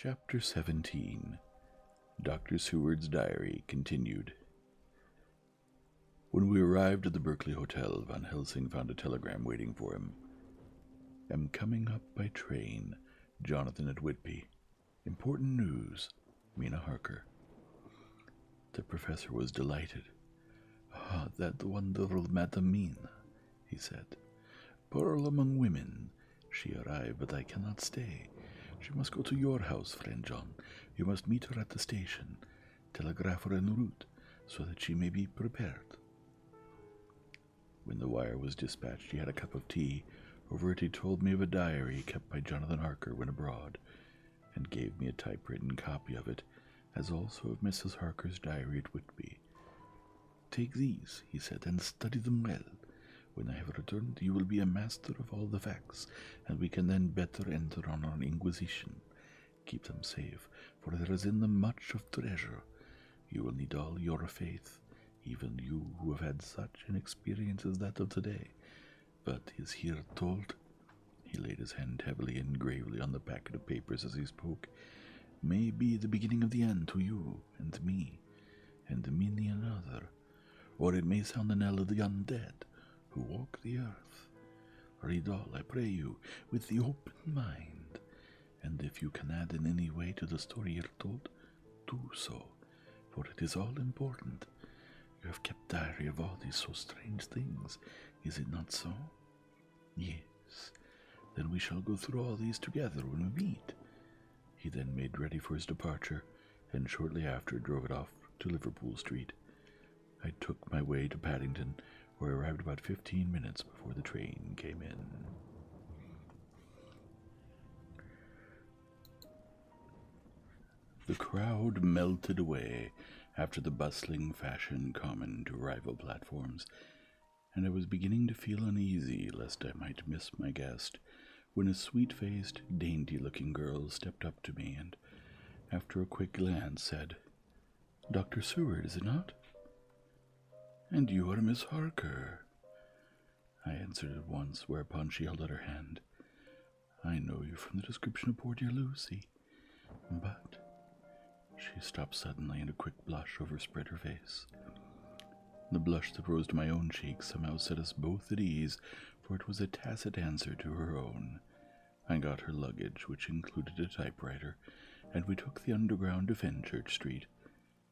Chapter 17. Dr. Seward's Diary continued. When we arrived at the Berkeley Hotel, Van Helsing found a telegram waiting for him. Am coming up by train. Jonathan at Whitby. Important news. Mina Harker. The professor was delighted. Ah, that wonderful Madame Mina, he said. Pearl among women. She arrived, but I cannot stay. She must go to your house, friend John. You must meet her at the station. Telegraph her en route, so that she may be prepared. When the wire was dispatched, he had a cup of tea. Over it he told me of a diary kept by Jonathan Harker when abroad, and gave me a typewritten copy of it, as also of Mrs. Harker's diary at Whitby. Take these, he said, and study them well. When I have returned, you will be a master of all the facts, and we can then better enter on our inquisition. Keep them safe, for there is in them much of treasure. You will need all your faith, even you who have had such an experience as that of today. But is here told, he laid his hand heavily and gravely on the packet of papers as he spoke, may be the beginning of the end to you and me, and many another, or it may sound the knell of the undead who walk the earth. Read all, I pray you, with the open mind, and if you can add in any way to the story you're told, do so, for it is all important. You have kept diary of all these so strange things, is it not so? Yes. Then we shall go through all these together when we meet. He then made ready for his departure, and shortly after drove it off to Liverpool Street. I took my way to Paddington, where I arrived about 15 minutes before the train came in. The crowd melted away after the bustling fashion common to rival platforms, and I was beginning to feel uneasy lest I might miss my guest, when a sweet-faced, dainty-looking girl stepped up to me and, after a quick glance, said, "Dr. Seward, is it not?" "And you are Miss Harker." I answered at once, whereupon she held out her hand. "I know you from the description of poor dear Lucy, but—" She stopped suddenly, and a quick blush overspread her face. The blush that rose to my own cheeks somehow set us both at ease, for it was a tacit answer to her own. I got her luggage, which included a typewriter, and we took the Underground to Fenchurch Street,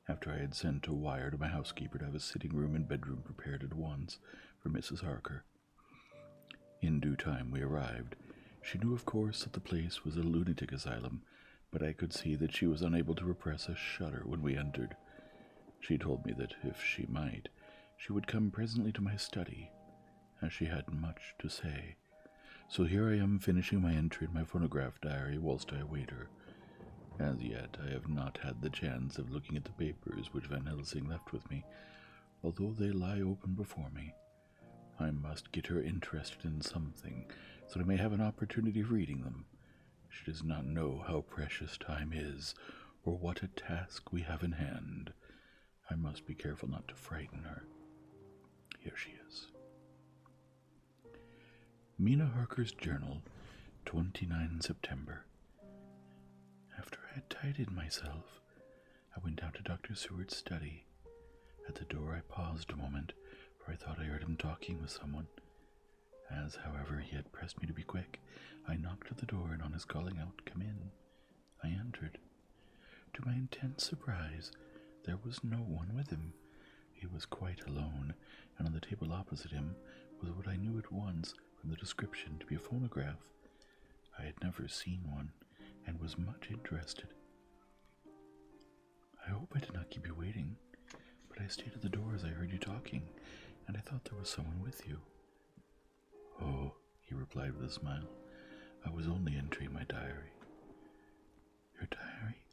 after I had sent a wire to my housekeeper to have a sitting room and bedroom prepared at once for Mrs. Harker. In due time we arrived. She knew, of course, that the place was a lunatic asylum, but I could see that she was unable to repress a shudder when we entered. She told me that, if she might, she would come presently to my study, as she had much to say. So here I am finishing my entry in my phonograph diary whilst I await her. As yet I have not had the chance of looking at the papers which Van Helsing left with me, although they lie open before me. I must get her interested in something, so that I may have an opportunity of reading them. She does not know how precious time is, or what a task we have in hand. I must be careful not to frighten her. Here she is. Mina Harker's Journal, 29 September. After I had tidied myself, I went down to Dr. Seward's study. At the door I paused a moment, for I thought I heard him talking with someone. As, however, he had pressed me to be quick, I knocked at the door, and on his calling out, "Come in," I entered. To my intense surprise, there was no one with him. He was quite alone, and on the table opposite him was what I knew at once from the description to be a phonograph. I had never seen one, and was much interested. "I hope I did not keep you waiting, but I stayed at the door as I heard you talking, and I thought there was someone with you." "Oh," he replied with a smile, "I was only entering my diary." "Your diary?"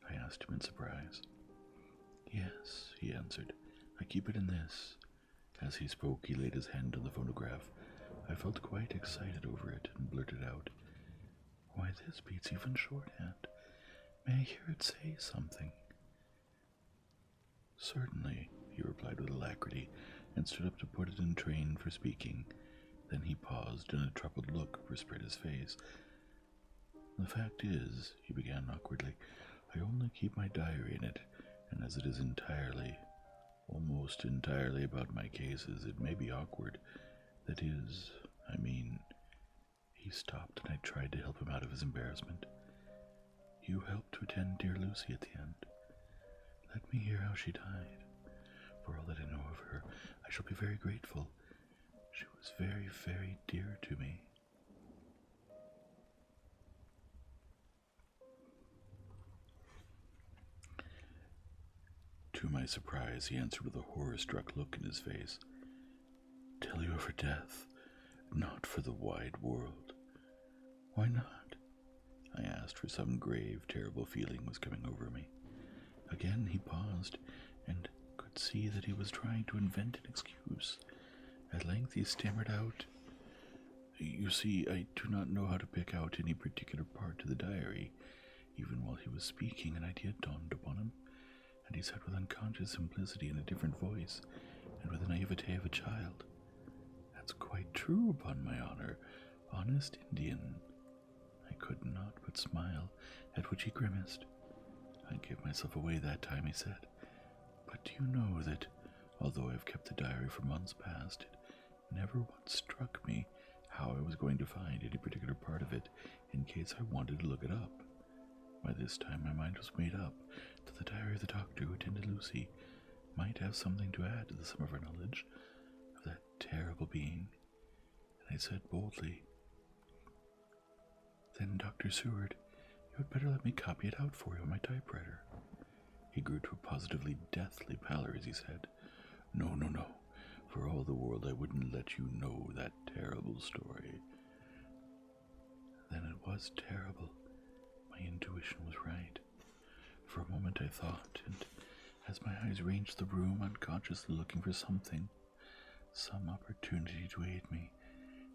I asked him in surprise. "Yes," he answered, "I keep it in this." As he spoke, he laid his hand on the phonograph. I felt quite excited over it, and blurted out, "Why, this beats even shorthand. May I hear it say something?" "Certainly," he replied with alacrity, and stood up to put it in train for speaking. Then he paused, and a troubled look overspread his face. "The fact is," he began awkwardly, "I only keep my diary in it, and as it is almost entirely about my cases, it may be awkward. That is, I mean..." He stopped, and I tried to help him out of his embarrassment. "You helped to attend dear Lucy at the end. Let me hear how she died. For all that I know of her, I shall be very grateful. She was very, very dear to me." To my surprise, he answered with a horror-struck look in his face. "Tell you of her death? Not for the wide world." "Why not?" I asked, for some grave, terrible feeling was coming over me. Again he paused, and could see that he was trying to invent an excuse. At length he stammered out, "You see, I do not know how to pick out any particular part of the diary." Even while he was speaking, an idea dawned upon him, and he said with unconscious simplicity in a different voice, and with the naivete of a child, "That's quite true, upon my honor. Honest Indian." I could not but smile, at which he grimaced. "I gave myself away that time," he said. "But do you know that, although I have kept the diary for months past, it never once struck me how I was going to find any particular part of it in case I wanted to look it up. By this time my mind was made up that the diary of the doctor who attended Lucy might have something to add to the sum of our knowledge of that terrible being, and I said boldly, 'Then, Dr. Seward, you had better let me copy it out for you on my typewriter.' He grew to a positively deathly pallor as he said, 'No, no, no. For all the world I wouldn't let you know that terrible story.' Then it was terrible. My intuition was right. For a moment I thought, and as my eyes ranged the room, unconsciously looking for something, some opportunity to aid me,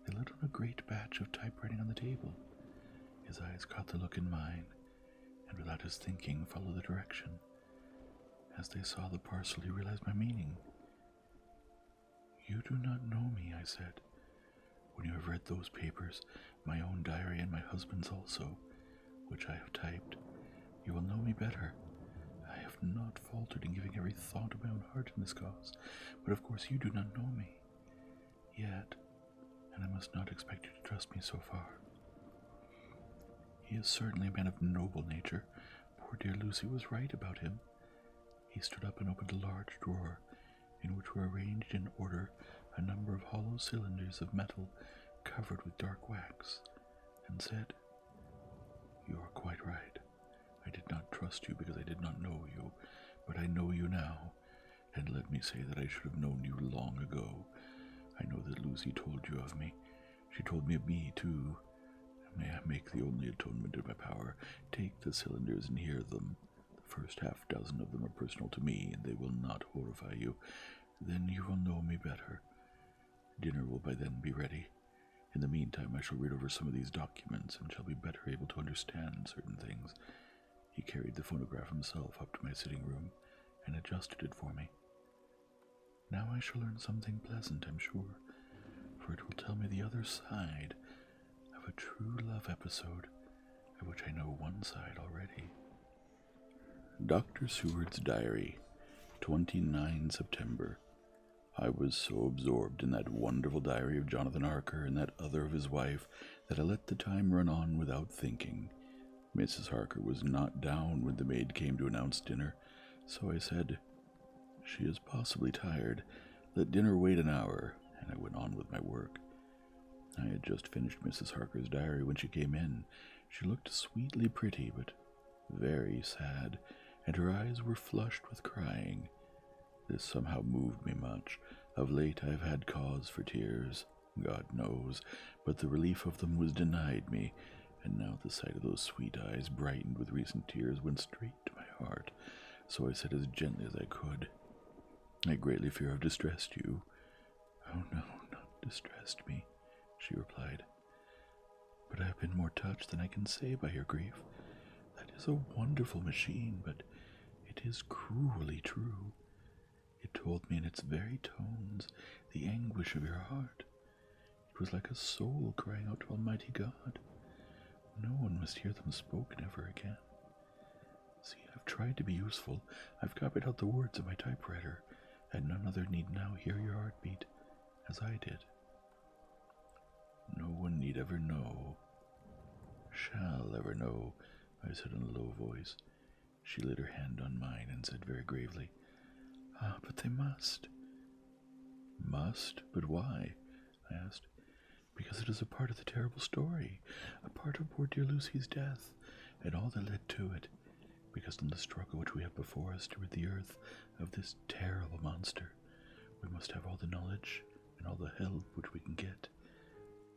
they lit on a great batch of typewriting on the table. His eyes caught the look in mine, and without his thinking followed the direction. As they saw the parcel, he realized my meaning. 'You do not know me,' I said. 'When you have read those papers, my own diary and my husband's also, which I have typed, you will know me better. I have not faltered in giving every thought of my own heart in this cause, but of course you do not know me yet, and I must not expect you to trust me so far. He is certainly a man of noble nature. Poor dear Lucy was right about him.' He stood up and opened a large drawer, in which were arranged in order a number of hollow cylinders of metal covered with dark wax, and said, 'You are quite right. I did not trust you because I did not know you, but I know you now, and let me say that I should have known you long ago. I know that Lucy told you of me. She told me of me, too. May I make the only atonement in my power? Take the cylinders and hear them. The first half-dozen of them are personal to me, and they will not horrify you. Then you will know me better. Dinner will by then be ready. In the meantime, I shall read over some of these documents, and shall be better able to understand certain things.' He carried the phonograph himself up to my sitting room, and adjusted it for me. 'Now I shall learn something pleasant, I'm sure, for it will tell me the other side of a true love episode, of which I know one side already.' Dr. Seward's Diary, 29 September. I was so absorbed in that wonderful diary of Jonathan Harker and that other of his wife that I let the time run on without thinking. Mrs. Harker was not down when the maid came to announce dinner, so I said, 'She is possibly tired. Let dinner wait an hour,' and I went on with my work. I had just finished Mrs. Harker's diary when she came in. She looked sweetly pretty, but very sad, and her eyes were flushed with crying. This somehow moved me much. Of late I have had cause for tears, God knows, but the relief of them was denied me, and now the sight of those sweet eyes, brightened with recent tears, went straight to my heart, so I said as gently as I could, 'I greatly fear I've distressed you.' 'Oh no, not distressed me,' she replied, 'but I have been more touched than I can say by your grief. That is a wonderful machine, but it is cruelly true. It told me in its very tones the anguish of your heart. It was like a soul crying out to Almighty God. No one must hear them spoken ever again. See, I've tried to be useful. I've copied out the words of my typewriter, and none other need now hear your heartbeat, as I did. No one need ever know, shall ever know, I said in a low voice. She laid her hand on mine and said very gravely, "Ah, but they must." "Must? But why?" I asked. "Because it is a part of the terrible story, a part of poor dear Lucy's death, and all that led to it. Because in the struggle which we have before us to rid the earth of this terrible monster, we must have all the knowledge and all the help which we can get.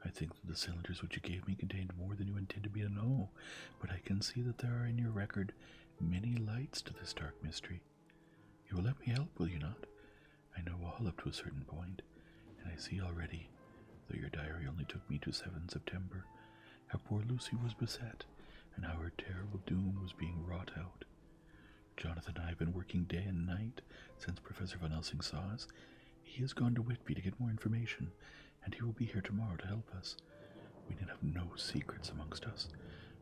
I think that the cylinders which you gave me contained more than you intended me to know, but I can see that there are in your record many lights to this dark mystery. You will let me help, will you not? I know all up to a certain point, and I see already, though your diary only took me to 7 September, how poor Lucy was beset, and how her terrible doom was being wrought out. Jonathan and I have been working day and night since Professor Van Helsing saw us. He has gone to Whitby to get more information, and he will be here tomorrow to help us. We need have no secrets amongst us.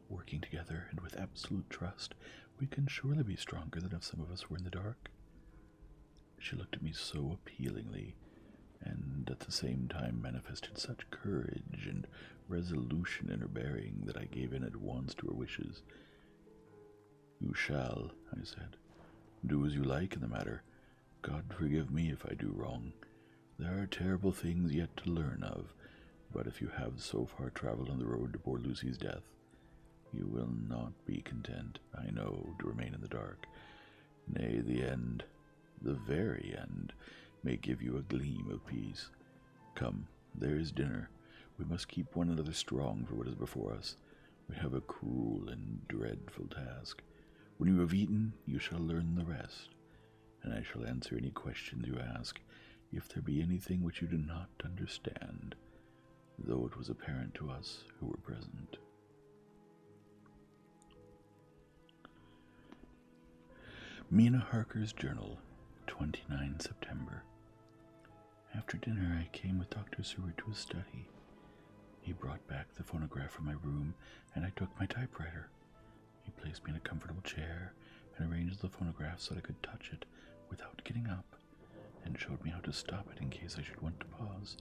Working together and with absolute trust, we can surely be stronger than if some of us were in the dark." She looked at me so appealingly, and at the same time manifested such courage and resolution in her bearing that I gave in at once to her wishes. "You shall," I said, "do as you like in the matter. God forgive me if I do wrong. There are terrible things yet to learn of, but if you have so far traveled on the road to poor Lucy's death, you will not be content, I know, to remain in the dark. Nay, the end, the very end, may give you a gleam of peace. Come, there is dinner. We must keep one another strong for what is before us. We have a cruel and dreadful task. When you have eaten, you shall learn the rest, and I shall answer any questions you ask, if there be anything which you do not understand, though it was apparent to us who were present." Mina Harker's Journal, 29 September. After dinner, I came with Dr. Seward to his study. He brought back the phonograph from my room, and I took my typewriter. He placed me in a comfortable chair and arranged the phonograph so that I could touch it without getting up, and showed me how to stop it in case I should want to pause.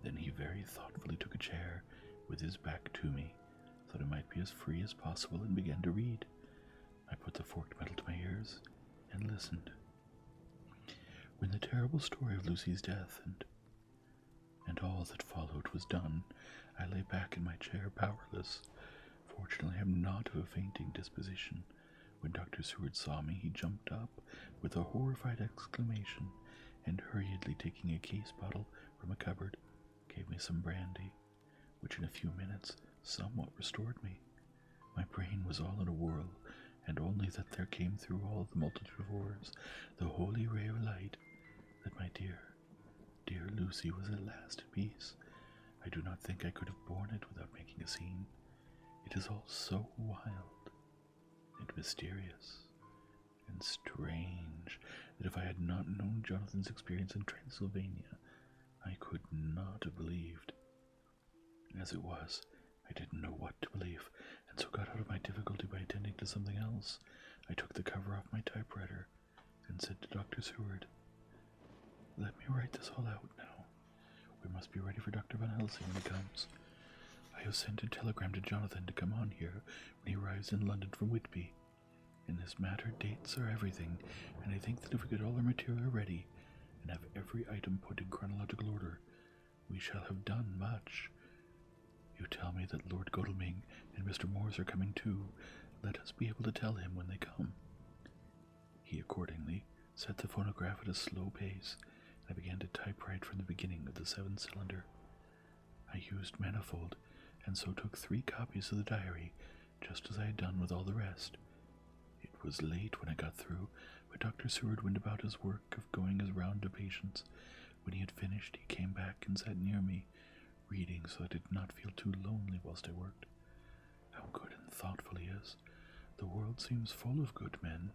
Then he very thoughtfully took a chair with his back to me, so that I might be as free as possible, and began to read. I put the forked metal to my ears and listened. When the terrible story of Lucy's death and all that followed was done, I lay back in my chair powerless. Fortunately, I am not of a fainting disposition. When Dr. Seward saw me, he jumped up with a horrified exclamation, and hurriedly taking a case bottle from a cupboard, gave me some brandy, which in a few minutes somewhat restored me. My brain was all in a whirl, and only that there came through all the multitude of horrors the holy ray of light, that my dear, dear Lucy was at last at peace. I do not think I could have borne it without making a scene. It is all so wild and mysterious and strange that if I had not known Jonathan's experience in Transylvania, I could not have believed. As it was, I didn't know what to believe, and so got out of my difficulty by attending to something else. I took the cover off my typewriter and said to Dr. Seward, "Let me write this all out now. We must be ready for Dr. Van Helsing when he comes. I have sent a telegram to Jonathan to come on here when he arrives in London from Whitby. In this matter, dates are everything, and I think that if we get all our material ready and have every item put in chronological order, we shall have done much. You tell me that Lord Godalming and Mr. Morse are coming too. Let us be able to tell him when they come." He accordingly set the phonograph at a slow pace, and I began to typewrite from the beginning of the 7-cylinder. I used manifold, and so took 3 copies of the diary, just as I had done with all the rest. It was late when I got through, but Dr. Seward went about his work of going his round to patients. When he had finished, he came back and sat near me, reading so I did not feel too lonely whilst I worked. How good and thoughtful he is. The world seems full of good men,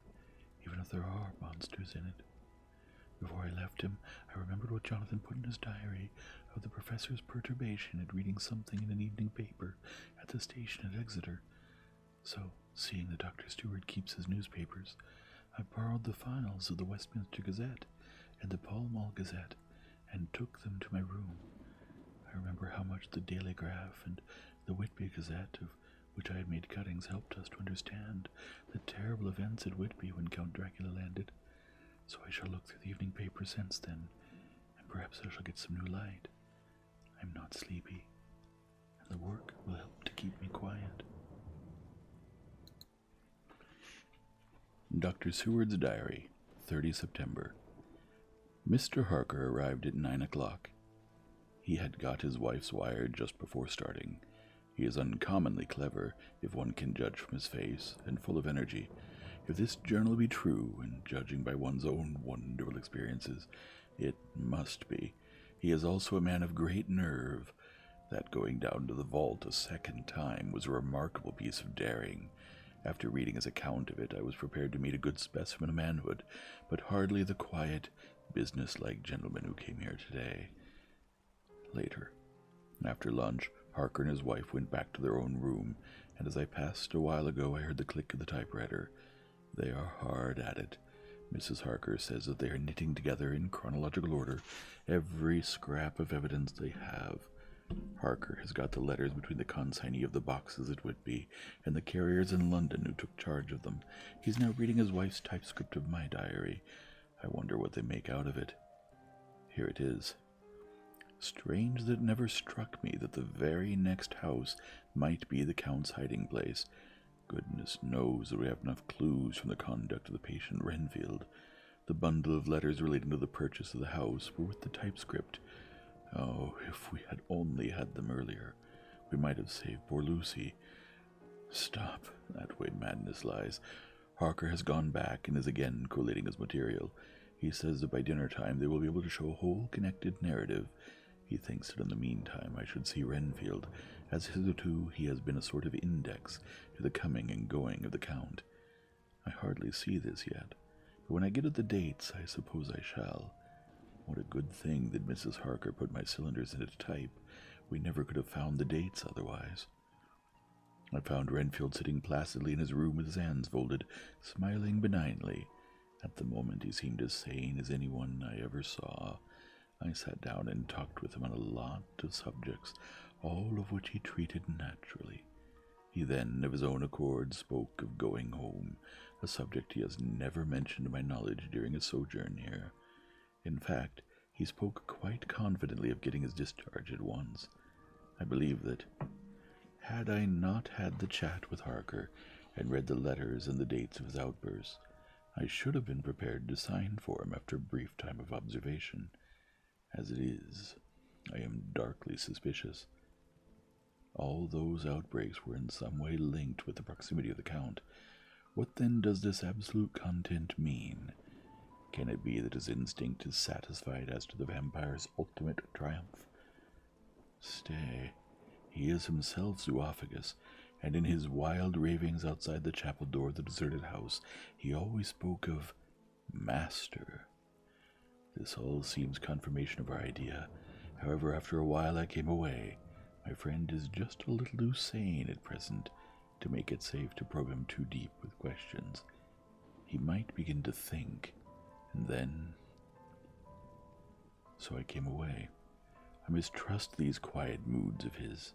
even if there are monsters in it. Before I left him, I remembered what Jonathan put in his diary of the professor's perturbation at reading something in an evening paper at the station at Exeter. So, seeing that Dr. Stewart keeps his newspapers, I borrowed the files of the Westminster Gazette and the Pall Mall Gazette and took them to my room. I remember how much the Daily Graph and the Whitby Gazette, of which I had made cuttings, helped us to understand the terrible events at Whitby when Count Dracula landed. So I shall look through the evening paper since then, and perhaps I shall get some new light. I'm not sleepy, and the work will help to keep me quiet. Dr. Seward's Diary, 30 September. Mr. Harker arrived at 9 o'clock. He had got his wife's wire just before starting. He is uncommonly clever, if one can judge from his face, and full of energy. If this journal be true, and judging by one's own wonderful experiences, it must be. He is also a man of great nerve. That going down to the vault a second time was a remarkable piece of daring. After reading his account of it, I was prepared to meet a good specimen of manhood, but hardly the quiet, business-like gentleman who came here today. Later, after lunch, Harker and his wife went back to their own room, and as I passed a while ago, I heard the click of the typewriter. They are hard at it. Mrs. Harker says that they are knitting together in chronological order every scrap of evidence they have. Harker has got the letters between the consignee of the boxes at Whitby and the carriers in London who took charge of them. He's now reading his wife's typescript of my diary. I wonder what they make out of it. Here it is. Strange that it never struck me that the very next house might be the Count's hiding place. Goodness knows that we have enough clues from the conduct of the patient Renfield. The bundle of letters relating to the purchase of the house were with the typescript. Oh, if we had only had them earlier, we might have saved poor Lucy. Stop, that way madness lies. Harker has gone back and is again collating his material. He says that by dinner time they will be able to show a whole connected narrative. He thinks that in the meantime I should see Renfield, as hitherto he has been a sort of index to the coming and going of the Count. I hardly see this yet, but when I get at the dates I suppose I shall. What a good thing that Mrs. Harker put my cylinders into type. We never could have found the dates otherwise. I found Renfield sitting placidly in his room with his hands folded, smiling benignly. At the moment he seemed as sane as anyone I ever saw. I sat down and talked with him on a lot of subjects, all of which he treated naturally. He then, of his own accord, spoke of going home, a subject he has never mentioned to my knowledge during his sojourn here. In fact, he spoke quite confidently of getting his discharge at once. I believe that, had I not had the chat with Harker and read the letters and the dates of his outbursts, I should have been prepared to sign for him after a brief time of observation. As it is, I am darkly suspicious. All those outbreaks were in some way linked with the proximity of the Count. What then does this absolute content mean? Can it be that his instinct is satisfied as to the vampire's ultimate triumph? Stay, he is himself zoophagous, and in his wild ravings outside the chapel door of the deserted house, he always spoke of Master. This all seems confirmation of our idea. However, after a while I came away. My friend is just a little too sane at present to make it safe to probe him too deep with questions. He might begin to think, and then... So I came away. I mistrust these quiet moods of his,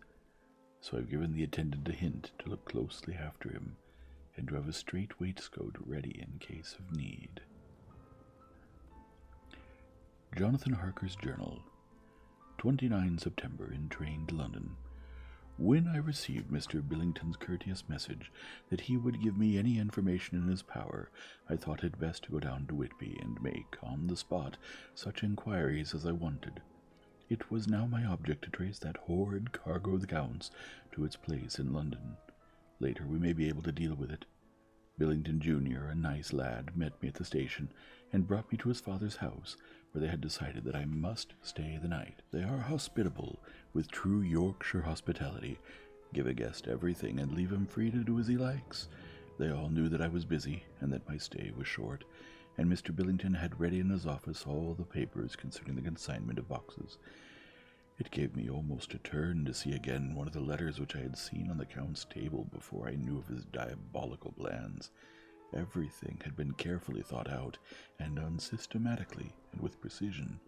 so I've given the attendant a hint to look closely after him and to have a straight waistcoat ready in case of need. Jonathan Harker's Journal, 29 September, in train to London. When I received Mr. Billington's courteous message that he would give me any information in his power, I thought it best to go down to Whitby and make, on the spot, such inquiries as I wanted. It was now my object to trace that horrid cargo of the Count's to its place in London. Later we may be able to deal with it. Billington Jr., a nice lad, met me at the station and brought me to his father's house, where they had decided that I must stay the night. They are hospitable, with true Yorkshire hospitality. Give a guest everything and leave him free to do as he likes. They all knew that I was busy and that my stay was short, and Mr. Billington had ready in his office all the papers concerning the consignment of boxes. It gave me almost a turn to see again one of the letters which I had seen on the Count's table before I knew of his diabolical plans. Everything had been carefully thought out, and done systematically and with precision.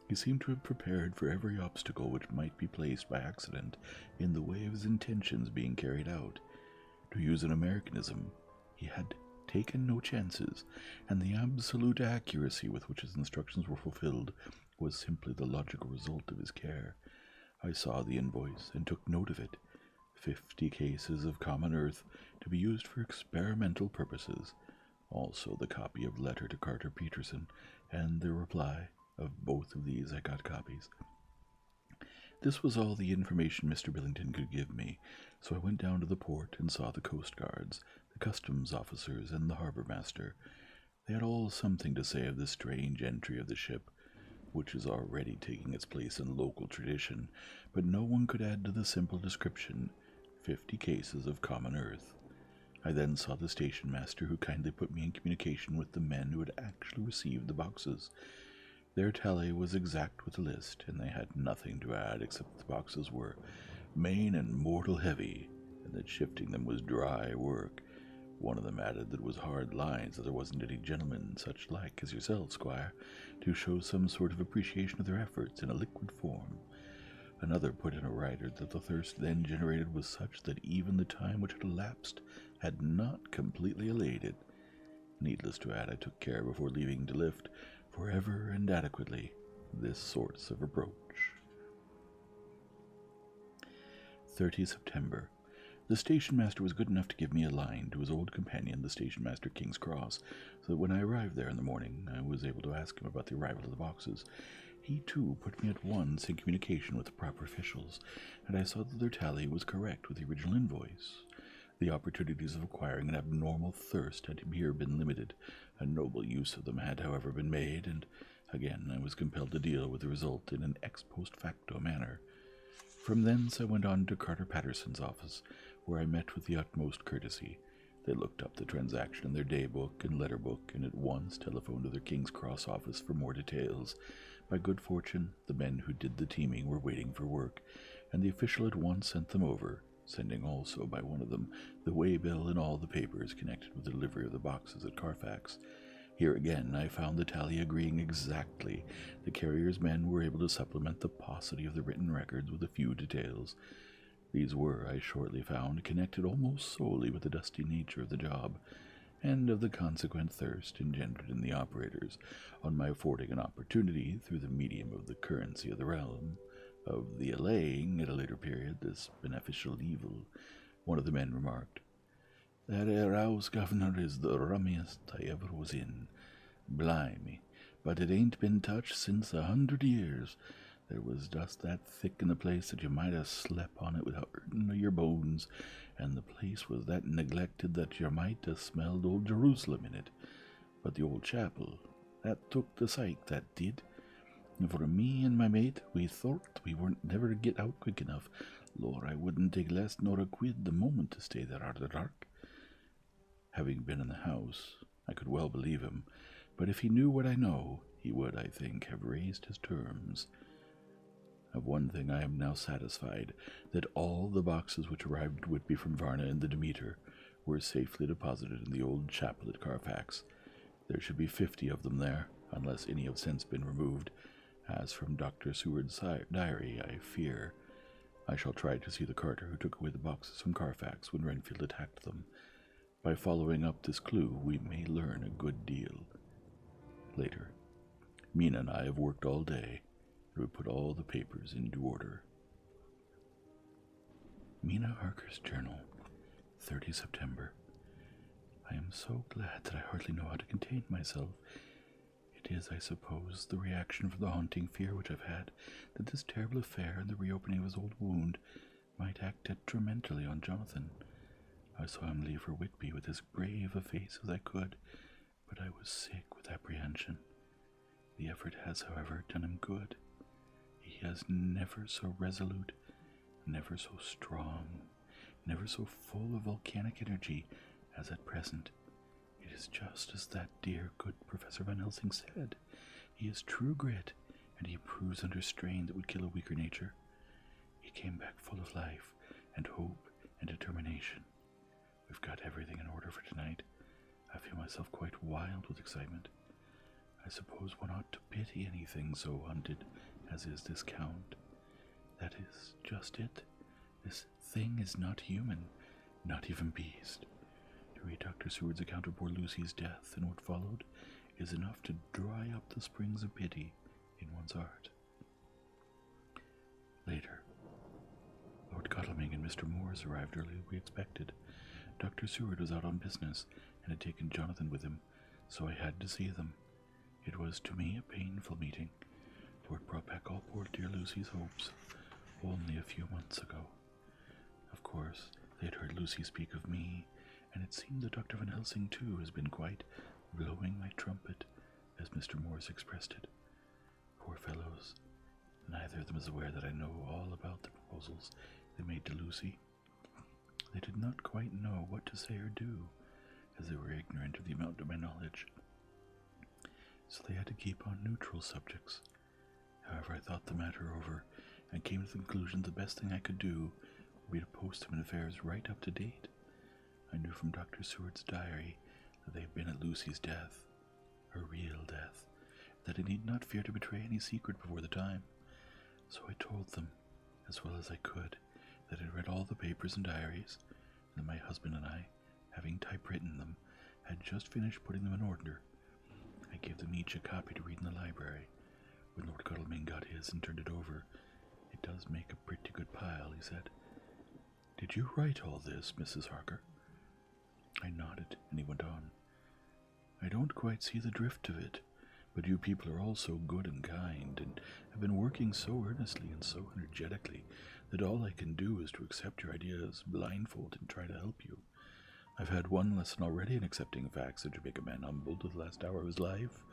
He seemed to have prepared for every obstacle which might be placed by accident in the way of his intentions being carried out. To use an Americanism, he had taken no chances, and the absolute accuracy with which his instructions were fulfilled was simply the logical result of his care. I saw the invoice and took note of it. 50 cases of common earth to be used for experimental purposes. Also the copy of letter to Carter Peterson, and the reply. Of both of these I got copies. This was all the information Mr. Billington could give me, so I went down to the port and saw the coast guards, the customs officers, and the harbor master. They had all something to say of the strange entry of the ship, which is already taking its place in local tradition, but no one could add to the simple description, 50 cases of common earth. I then saw the station master, who kindly put me in communication with the men who had actually received the boxes. Their tally was exact with the list, and they had nothing to add except that the boxes were main and mortal heavy, and that shifting them was dry work. One of them added that it was hard lines, that there wasn't any gentleman such like as yourself, Squire, to show some sort of appreciation of their efforts in a liquid form. Another put in a writer that the thirst then generated was such that even the time which had elapsed had not completely allayed it. Needless to add, I took care before leaving to lift, forever and adequately, this source of reproach. 30 September. The station master was good enough to give me a line to his old companion, the station master King's Cross, so that when I arrived there in the morning, I was able to ask him about the arrival of the boxes. He, too, put me at once in communication with the proper officials, and I saw that their tally was correct with the original invoice. The opportunities of acquiring an abnormal thirst had here been limited. A noble use of them had, however, been made, and again I was compelled to deal with the result in an ex post facto manner. From thence I went on to Carter Patterson's office, where I met with the utmost courtesy. They looked up the transaction in their day book and letter book, and at once telephoned to their King's Cross office for more details. By good fortune, the men who did the teaming were waiting for work, and the official at once sent them over, sending also by one of them the waybill and all the papers connected with the delivery of the boxes at Carfax. Here again I found the tally agreeing exactly. The carrier's men were able to supplement the paucity of the written records with a few details. These were, I shortly found, connected almost solely with the dusty nature of the job, and of the consequent thirst engendered in the operators, on my affording an opportunity, through the medium of the currency of the realm, of the allaying, at a later period, this beneficial evil. One of the men remarked, "That 'ere house, governor, is the rummiest I ever was in. Blimey, but it ain't been touched since 100 years. There was dust that thick in the place that you might have slept on it without hurting your bones, and the place was that neglected that you might have smelled old Jerusalem in it. But the old chapel, that took the sight, that did. And for me and my mate, we thought we weren't never to get out quick enough. Lord, I wouldn't take less nor a quid the moment to stay there arter dark." Having been in the house, I could well believe him, but if he knew what I know, he would, I think, have raised his terms. Of one thing I am now satisfied, that all the boxes which arrived at Whitby from Varna and the Demeter were safely deposited in the old chapel at Carfax. There should be 50 of them there, unless any have since been removed. As from Dr. Seward's diary, I fear. I shall try to see the carter who took away the boxes from Carfax when Renfield attacked them. By following up this clue, we may learn a good deal. Later. Mina and I have worked all day, and we put all the papers into order. Mina Harker's journal, 30 September. I am so glad that I hardly know how to contain myself. It is, I suppose, the reaction from the haunting fear which I've had that this terrible affair and the reopening of his old wound might act detrimentally on Jonathan. I saw him leave for Whitby with as brave a face as I could, but I was sick with apprehension. The effort has, however, done him good. He is never so resolute, never so strong, never so full of volcanic energy as at present. It is just as that dear, good Professor Van Helsing said. He is true grit, and he proves under strain that would kill a weaker nature. He came back full of life, and hope, and determination. We've got everything in order for tonight. I feel myself quite wild with excitement. I suppose one ought to pity anything so hunted as is this Count. That is just it. This thing is not human, not even beast. To read Dr. Seward's account of poor Lucy's death and what followed is enough to dry up the springs of pity in one's heart. Later, Lord Godalming and Mr. Morris arrived earlier than we expected. Dr. Seward was out on business and had taken Jonathan with him, so I had to see them. It was to me a painful meeting, for it brought back all poor dear Lucy's hopes, only a few months ago. Of course, they had heard Lucy speak of me, and it seemed that Dr. Van Helsing, too, has been quite blowing my trumpet, as Mr. Morris expressed it. Poor fellows, neither of them is aware that I know all about the proposals they made to Lucy. They did not quite know what to say or do, as they were ignorant of the amount of my knowledge. So they had to keep on neutral subjects. However, I thought the matter over, and came to the conclusion the best thing I could do would be to post them in affairs right up to date. I knew from Dr. Seward's diary that they had been at Lucy's death, her real death, that I need not fear to betray any secret before the time. So I told them, as well as I could, that I read all the papers and diaries, and that my husband and I, having typewritten them, had just finished putting them in order. I gave them each a copy to read in the library. When Lord Godalming got his and turned it over, "It does make a pretty good pile," he said. "Did you write all this, Mrs. Harker?" I nodded, and he went on. "I don't quite see the drift of it, but you people are all so good and kind, and have been working so earnestly and so energetically, that all I can do is to accept your ideas blindfold and try to help you. I've had one lesson already in accepting facts that should make a man humble to the last hour of his life.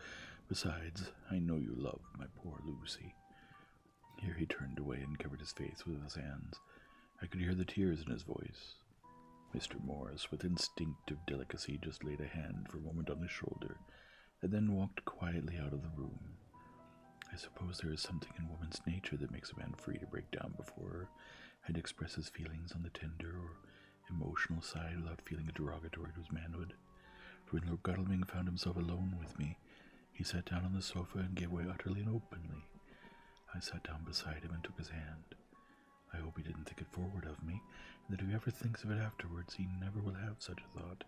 Besides, I know you love my poor Lucy." Here he turned away and covered his face with his hands. I could hear the tears in his voice. Mr. Morris, with instinctive delicacy, just laid a hand for a moment on his shoulder, and then walked quietly out of the room. I suppose there is something in woman's nature that makes a man free to break down before her, and express his feelings on the tender or emotional side without feeling derogatory to his manhood. For when Lord Godalming found himself alone with me, he sat down on the sofa and gave way utterly and openly. I sat down beside him and took his hand. I hope he didn't think it forward of me, and that if he ever thinks of it afterwards, he never will have such a thought.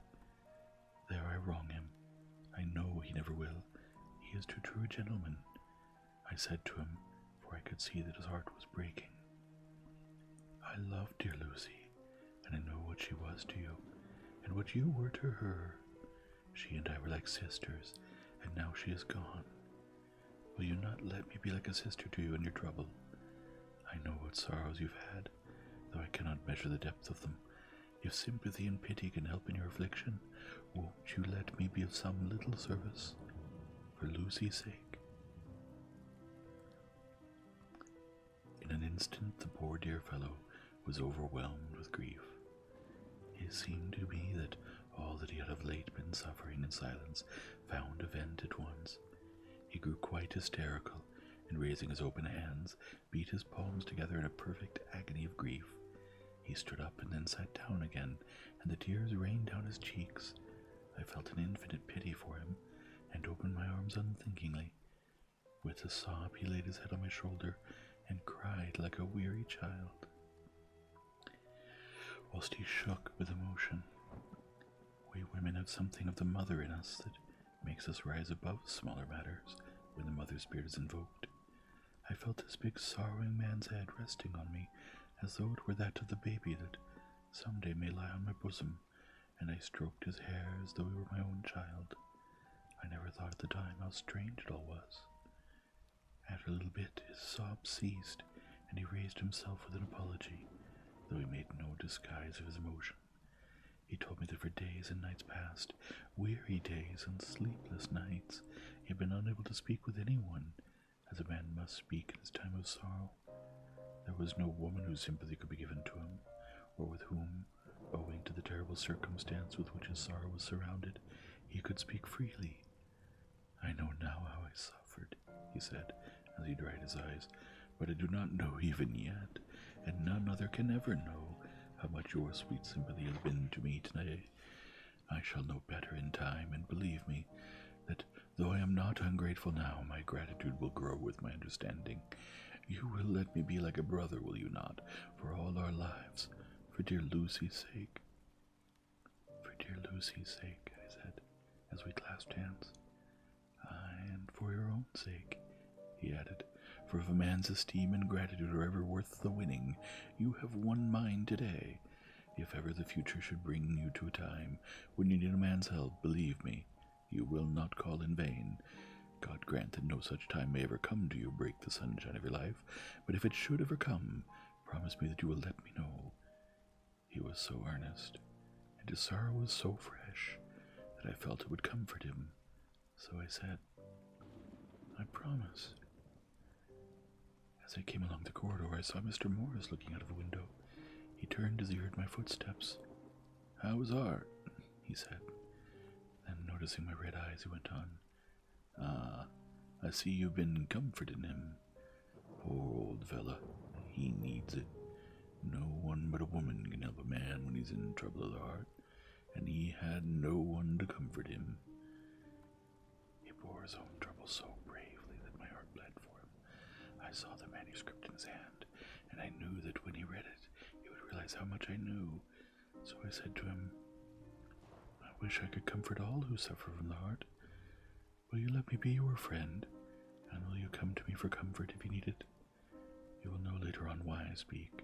There I wrong him. I know he never will. He is too true a gentleman. I said to him, for I could see that his heart was breaking, "I love dear Lucy, and I know what she was to you, and what you were to her. She and I were like sisters, and now she is gone. Will you not let me be like a sister to you in your trouble? I know what sorrows you've had, though I cannot measure the depth of them. If sympathy and pity can help in your affliction, won't you let me be of some little service, for Lucy's sake?" In an instant the poor dear fellow was overwhelmed with grief. It seemed to me that all that he had of late been suffering in silence found a vent at once. He grew quite hysterical, and raising his open hands, beat his palms together in a perfect agony of grief. He stood up and then sat down again, and the tears rained down his cheeks. I felt an infinite pity for him, and opened my arms unthinkingly. With a sob he laid his head on my shoulder, and cried like a weary child, whilst he shook with emotion. We women have something of the mother in us that makes us rise above smaller matters when the mother spirit is invoked. I felt his big sorrowing man's head resting on me, as though it were that of the baby that some day may lie on my bosom, and I stroked his hair as though he were my own child. I never thought at the time how strange it all was. After a little bit his sobs ceased, and he raised himself with an apology, though he made no disguise of his emotion. He told me that for days and nights past, weary days and sleepless nights, he had been unable to speak with anyone, as a man must speak in his time of sorrow. There was no woman whose sympathy could be given to him, or with whom, owing to the terrible circumstance with which his sorrow was surrounded, he could speak freely. I know now how I suffered, he said, as he dried his eyes, but I do not know even yet, and none other can ever know how much your sweet sympathy has been to me today. I shall know better in time, and believe me, that though I am not ungrateful now, my gratitude will grow with my understanding. You will let me be like a brother, will you not, for all our lives, for dear Lucy's sake? For dear Lucy's sake, I said, as we clasped hands. Aye, and for your own sake, he added, for if a man's esteem and gratitude are ever worth the winning, you have won mine today. If ever the future should bring you to a time when you need a man's help, believe me, you will not call in vain. God grant that no such time may ever come to you break the sunshine of your life, but if it should ever come, promise me that you will let me know. He was so earnest, and his sorrow was so fresh, that I felt it would comfort him. So I said, I promise. As I came along the corridor, I saw Mr. Morris looking out of the window. He turned as he heard my footsteps. How's Art? He said. Then, noticing my red eyes, he went on. Ah, I see you've been comforting him. Poor old fella, he needs it. No one but a woman can help a man when he's in trouble of the heart, and he had no one to comfort him. He bore his own trouble so bravely that my heart bled for him. I saw the manuscript in his hand, and I knew that when he read it, he would realize how much I knew. So I said to him, I wish I could comfort all who suffer from the heart. Will you let me be your friend, and will you come to me for comfort if you need it? You will know later on why I speak.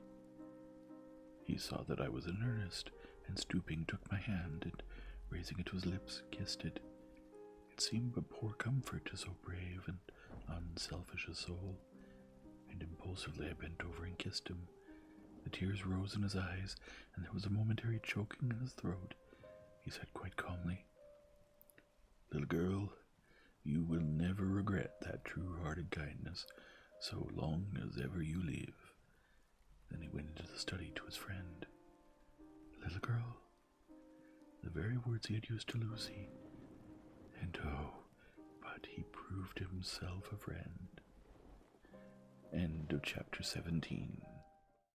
He saw that I was in earnest, and stooping took my hand, and raising it to his lips, kissed it. It seemed but poor comfort to so brave and unselfish a soul, and impulsively I bent over and kissed him. The tears rose in his eyes, and there was a momentary choking in his throat. He said quite calmly, Little girl, you will never regret that true-hearted kindness so long as ever you live. Then he went into the study to his friend. Little girl, the very words he had used to Lucy. And oh, but he proved himself a friend. End of chapter 17.